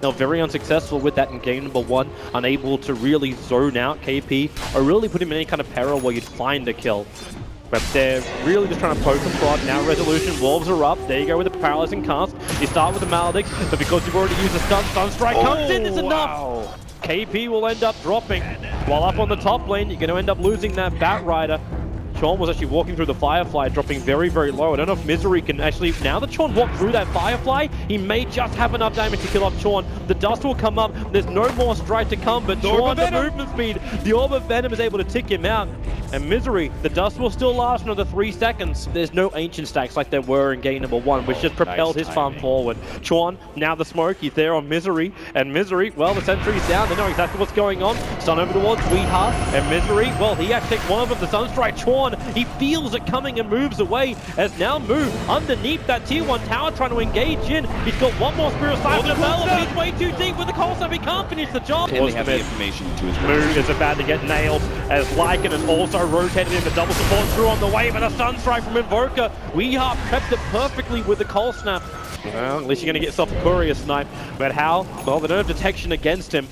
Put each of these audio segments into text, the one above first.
Now, very unsuccessful with that in game number 1, unable to really zone out KP or really put him in any kind of peril where you'd find a kill. But they're really just trying to poke and prod. Now Resolution, Wolves are up. There you go with the Paralyzing Cast. You start with the Maledict, but because you've already used the Sunstrike comes in, it's enough! KP will end up dropping. While up on the top lane, you're going to end up losing that Batrider. Chorn was actually walking through the Firefly, dropping very, very low. I don't know if Misery can actually... Now that Chorn walked through that Firefly, he may just have enough damage to kill off Chorn. The dust will come up. There's no more strike to come, but Chorn, the movement speed, the Orb of Venom is able to tick him out. And Misery, the dust will still last another 3 seconds. There's no ancient stacks like there were in game number 1, which just propelled his farm forward. Chorn, now the smoke, he's there on Misery. And Misery, well, the sentry's down. They know exactly what's going on. Stun over towards Sweetheart. And Misery, well, he actually takes one of them, the Sunstrike. Chorn, he feels it coming and moves away. As now Moo underneath that tier 1 tower trying to engage in. He's got one more Spirit Sight to develop. He's way too deep with the Cold Snap. He can't finish the job. And they have the information to his Moo is about to get nailed as Lycan is also rotated in the double support through on the way, but a Sunstrike from Invoker. Weehaw prepped it perfectly with the Cold Snap. Well, at least you're going to get yourself a Courier Snipe. But how? Well, they don't have detection against him.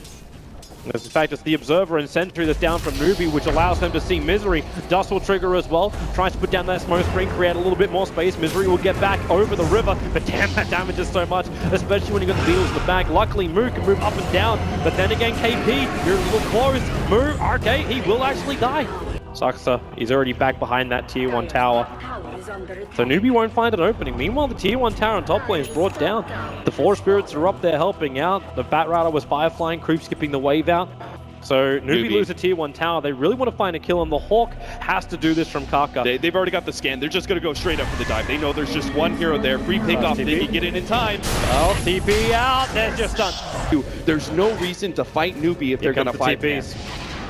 As in fact, it's the Observer and Sentry that's down from Newbee, which allows them to see Misery. Dust will trigger as well. Tries to put down that smoke screen, create a little bit more space. Misery will get back over the river, but damn, that damages so much, especially when you got the Beetles in the back. Luckily, Moo can move up and down, but then again, KP, you're a little close. Moo, okay, he will actually die. Saxa, he's already back behind that tier 1 tower. So Newbee won't find an opening. Meanwhile, the tier 1 tower on top lane is brought down. The 4 spirits are up there helping out. The Batrider was fireflying, creep skipping the wave out. So Newbee lose a tier 1 tower. They really want to find a kill, and the Hawk has to do this from Kaka. They've already got the scan. They're just going to go straight up for the dive. They know there's just one hero there. Free pickoff. They can get it in time. Well, TP out. They're just done. There's no reason to fight Newbee if they're going to fight TPs.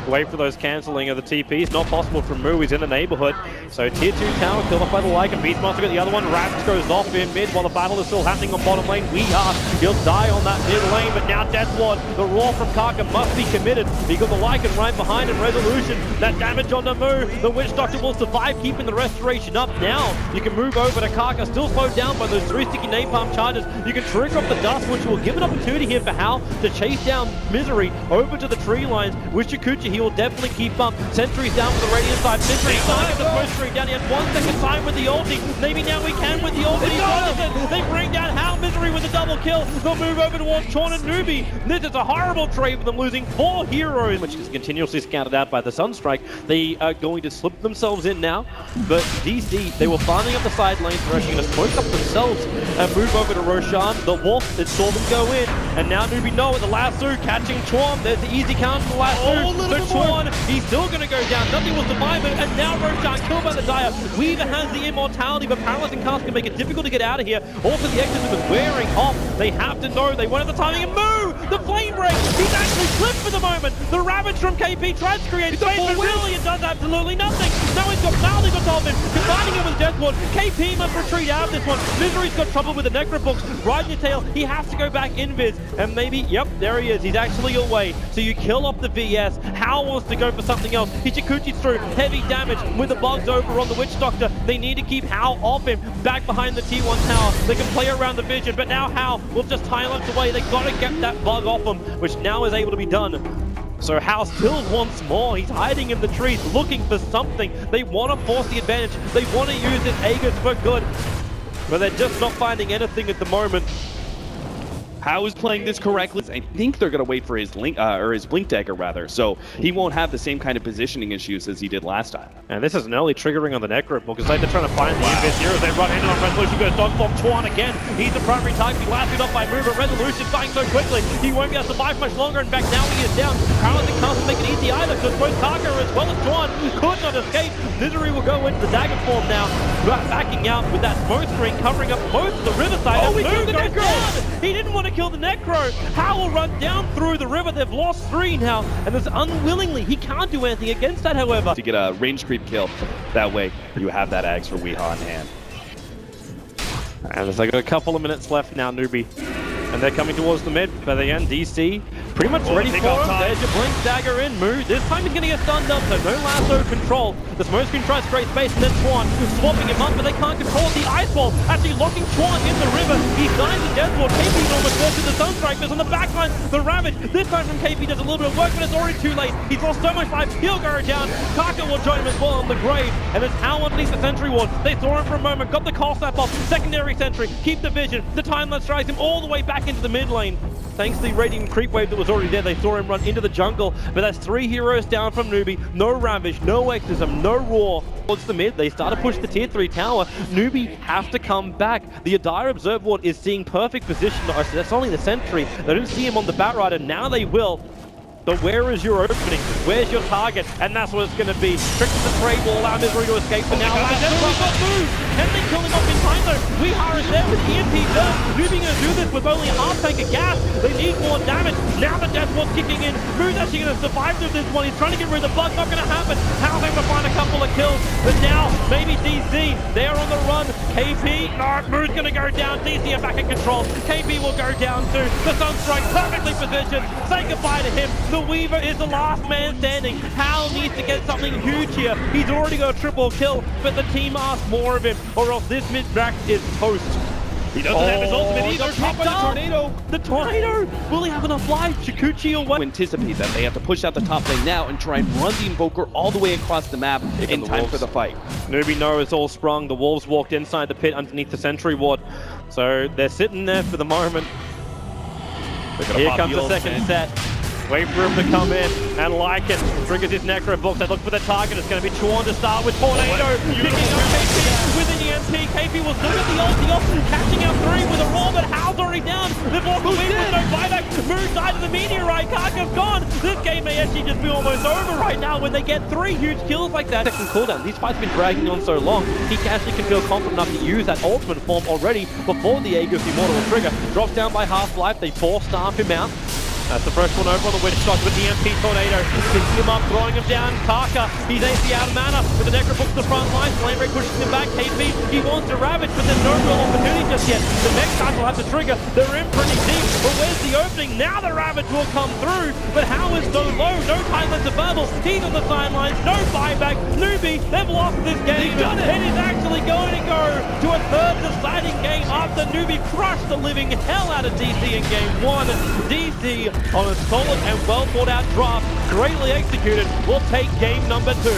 Wait for those cancelling of the TPs. Not possible from Moo. He's in the neighborhood. So tier 2 tower killed off by the Lycan. Beastmaster got the other one. Ravage goes off in mid while the battle is still happening on bottom lane. He'll die on that mid lane, but now Deathlord, the roar from Kaka must be committed. He got the Lycan right behind him. Resolution, that damage on the Moo. The Witch Doctor will survive, keeping the restoration up. Now you can move over to Kaka, still slowed down by those 3 sticky napalm charges. You can trigger up the dust, which will give an opportunity here for Hal to chase down Misery over to the tree lines. With Chikuchi, he will definitely keep up. Sentry's down for the radiant side. Misery starting the post tree down. He has 1 second time with the ulti. Maybe now we can with the ulti. They bring down Hal. Misery with a double kill. They'll move over towards Chorn and Newbee. This is a horrible trade for them, losing 4 heroes, which is continuously scouted out by the Sunstrike. They are going to slip themselves in now, but DC, they were farming up the side lanes. They're actually going to smoke up themselves and move over to Roshan. The Wolf, it saw them go in, and now Newbee know it. The lasso catching Chorn. There's the easy count for the lasso. So Chorn, he's still going to go down. Nothing will survive him, and now Roshan killed by the Dire. Weaver has the immortality, but Paralyzing Cast can make it difficult to get out of here. Also, the Exorcism is wearing off. They have to know. They won't have the timing. And Moo! The Flame Break! He's actually clipped for the moment. The Ravage from KP tries to create space, but really it does absolutely nothing. Now he's got Maldic on top of him, combining him with Deathlord. KP must retreat out of this one. Misery's got trouble with the Necrobooks. Riding your tail, he has to go back invis. And maybe, yep, there he is. He's actually away. So you kill off the VS. Hal wants to go for something else. Hichikuchi's through. Heavy damage with the bugs over on the Witch Doctor. They need to keep Hal off him. Back behind the T1 tower. They can play around the vision, but now Hal will just silence away. They got to get that bug off him, which now is able to be done. So Hal still wants more. He's hiding in the trees, looking for something. They want to force the advantage. They want to use this Aegis for good, but they're just not finding anything at the moment. How is playing this correctly? I think they're going to wait for his his Blink Dagger rather, so he won't have the same kind of positioning issues as he did last time. And this is an early triggering on the Necro because they're trying to find the invis here as they run in on Resolution. Goes Dogform Chorn again. He's the primary target. He lasted off by Move, but Resolution dying so quickly. He won't be able to survive much longer. In fact, now he is down. Paralyzing can't make it easy either because both Kaka as well as Chorn could not escape. Misery will go into the dagger form now, backing out with that smoke screen covering up most of the riverside. Oh, we killed the Necro! Down. He didn't want to kill the Necro. Hal will run down through the river. They've lost 3 now, and there's unwillingly. He can't do anything against that, however. To get a range creep kill, that way you have that Axe for Weehaw in hand. And there's like a couple of minutes left now, Newbee. And they're coming towards the mid, but again, DC Pretty much ready take for off him. time. There's your blink dagger in. Moo. This time he's going to get stunned up, so no lasso control. The smoke screen tries to create space, and then Swan swapping him up, but they can't control it. The ice wall actually locking Swan in the river. He finds the death wall. KP almost goes to the Sunstrike. There's on the backline the Ravage. This time from KP does a little bit of work, but it's already too late. He's lost so much life. He'll go down. Kaka will join him as well on the grave, and there's Hal underneath the sentry ward. They saw him for a moment, got the call snap off. Secondary sentry, keep the vision. The timeline strikes him all the way back into the mid lane. Thanks to the radiant creep wave that was already there, they saw him run into the jungle. But that's 3 heroes down from Newbee. No Ravage, no Exorcism, no Roar. Towards the mid, they start to push the tier 3 tower. Newbee have to come back. The Adire Observe Ward is seeing perfect position. That's only the sentry. They don't see him on the Batrider. Now they will. So where is your opening? Where's your target? And that's what it's going to be. Trick to the trade will allow Misery to escape, but now we've got moved. Can they kill him off in time though? Weehara is there with EMP first. Newbee going to do this with only a half tank of gas. They need more damage. Now the death ward's kicking in. Moo's actually going to survive through this one. He's trying to get rid of the bug. Not going to happen. How's able to find a couple of kills? But now maybe DC. They're on the run. KP. No, Moo's going to go down. DC are back in control. KP will go down too. The Sunstrike perfectly positioned. Say goodbye to him. The Weaver is the last man standing. Hal needs to get something huge here. He's already got a triple kill, but the team asks more of him, or else this mid-rack is toast. He doesn't have his ultimate either. Caught by the tornado. The tornado! Will he have enough life? Shikuchi or what? Anticipate that they have to push out the top lane now and try and run the Invoker all the way across the map in time for the fight. Newbee knows it's all sprung. The Wolves walked inside the pit underneath the sentry ward. So they're sitting there for the moment. Here comes the second set. Wait for him to come in, and Lycan triggers his Necro box. They look for the target. It's going to be Chuan to start with. Tornado picking up KP with an EMP. KP will still get the ulti off, catching out 3 with a roll, but Hal's already down. They've walked away with no buyback. Moon died of the meteorite. Kaka's gone. This game may actually just be almost over right now when they get 3 huge kills like that. Second cooldown. These fights have been dragging on so long. He actually can feel confident enough to use that ultimate form already before the Aegis Immortal will trigger. Drops down by half-life. They force staff him out. That's the first one over on the Witch Shot with the EMP Tornado. Picking him up, throwing him down. Kaka, he's AC out of mana with the Necro Book to the front line. Flame Break pushes him back. KP, he wants to Ravage, but there's no real opportunity just yet. The next time will have to trigger. They're in pretty deep, but where's the opening? Now the Ravage will come through, but how is so low? No timelines available. He's on the sidelines, no buyback. Newbee, they've lost this game, and he's actually going to go to a third deciding game after Newbee crushed the living hell out of DC in game 1. DC on a solid and well thought out draft, greatly executed, will take game number 2.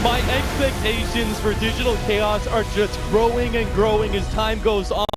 My expectations for Digital Chaos are just growing and growing as time goes on.